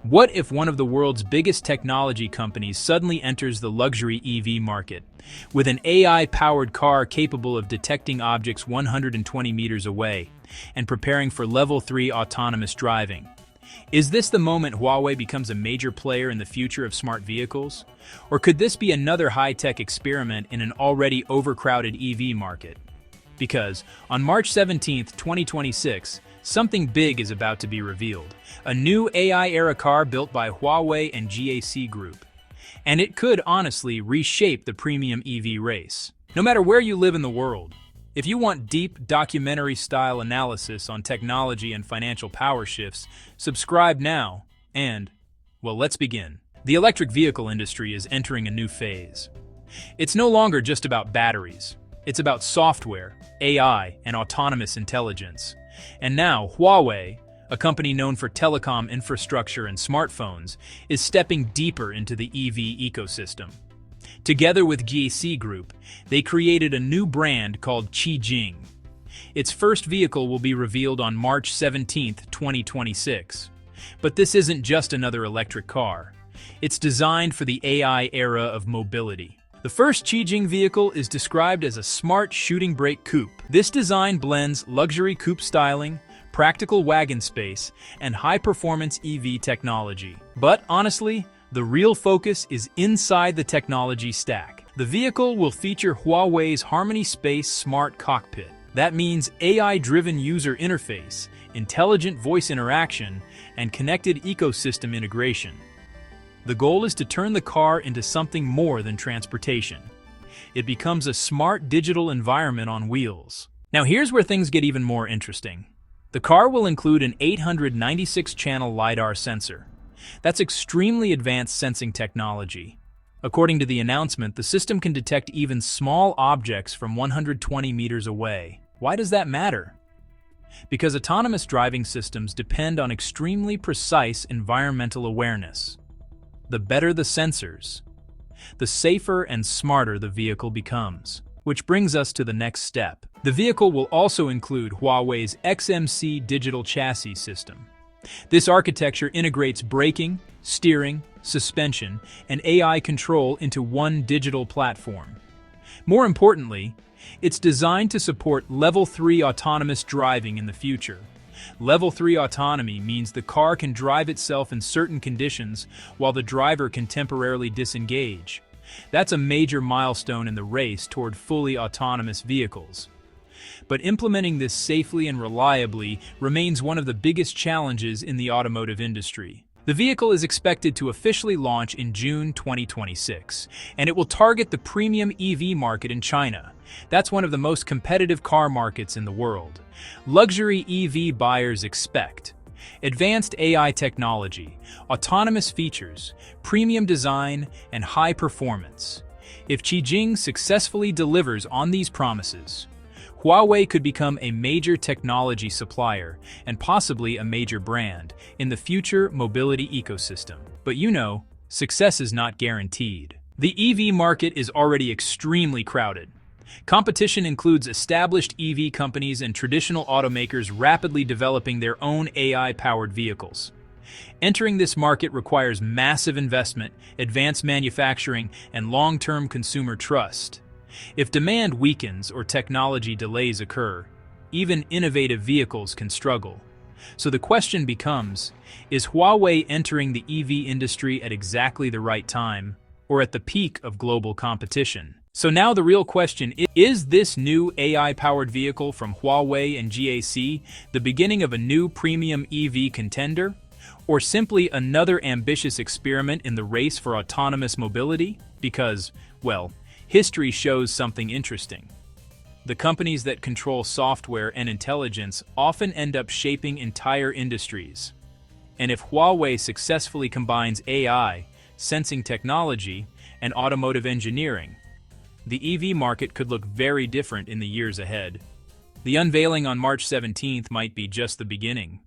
What if one of the world's biggest technology companies suddenly enters the luxury EV market with an AI-powered car capable of detecting objects 120 meters away and preparing for Level 3 autonomous driving? Is this the moment Huawei becomes a major player in the future of smart vehicles? Or could this be another high-tech experiment in an already overcrowded EV market? Because on March 17, 2026, something big is about to be revealed. A new AI-era car built by Huawei and GAC Group. And it could honestly reshape the premium EV race. No matter where you live in the world, if you want deep documentary-style analysis on technology and financial power shifts, subscribe now and, well, let's begin. The electric vehicle industry is entering a new phase. It's no longer just about batteries. It's about software, AI, and autonomous intelligence. And now, Huawei, a company known for telecom infrastructure and smartphones, is stepping deeper into the EV ecosystem. Together with GAC Group, they created a new brand called Qijing. Its first vehicle will be revealed on March 17, 2026. But this isn't just another electric car. It's designed for the AI era of mobility. The first Qijing vehicle is described as a smart shooting brake coupe. This design blends luxury coupe styling, practical wagon space, and high-performance EV technology. But honestly, the real focus is inside the technology stack. The vehicle will feature Huawei's Harmony Space Smart Cockpit. That means AI-driven user interface, intelligent voice interaction, and connected ecosystem integration. The goal is to turn the car into something more than transportation. It becomes a smart digital environment on wheels. Now here's where things get even more interesting. The car will include an 896-channel LiDAR sensor. That's extremely advanced sensing technology. According to the announcement, the system can detect even small objects from 120 meters away. Why does that matter? Because autonomous driving systems depend on extremely precise environmental awareness. The better the sensors, the safer and smarter the vehicle becomes. Which brings us to the next step. The vehicle will also include Huawei's XMC digital chassis system. This architecture integrates braking, steering, suspension, and AI control into one digital platform. More importantly, it's designed to support Level 3 autonomous driving in the future. Level 3 autonomy means the car can drive itself in certain conditions while the driver can temporarily disengage. That's a major milestone in the race toward fully autonomous vehicles. But implementing this safely and reliably remains one of the biggest challenges in the automotive industry. The vehicle is expected to officially launch in June 2026, and it will target the premium EV market in China. That's one of the most competitive car markets in the world. Luxury EV buyers expect advanced AI technology, autonomous features, premium design, and high performance. If Qijing successfully delivers on these promises, Huawei could become a major technology supplier and possibly a major brand in the future mobility ecosystem. But success is not guaranteed. The EV market is already extremely crowded. Competition includes established EV companies and traditional automakers rapidly developing their own AI-powered vehicles. Entering this market requires massive investment, advanced manufacturing, and long-term consumer trust. If demand weakens or technology delays occur, even innovative vehicles can struggle. So the question becomes, is Huawei entering the EV industry at exactly the right time, or at the peak of global competition? So now the real question is this new AI-powered vehicle from Huawei and GAC the beginning of a new premium EV contender? Or simply another ambitious experiment in the race for autonomous mobility? Because, well, history shows something interesting. The companies that control software and intelligence often end up shaping entire industries. And if Huawei successfully combines AI, sensing technology, and automotive engineering, the EV market could look very different in the years ahead. The unveiling on March 17th might be just the beginning.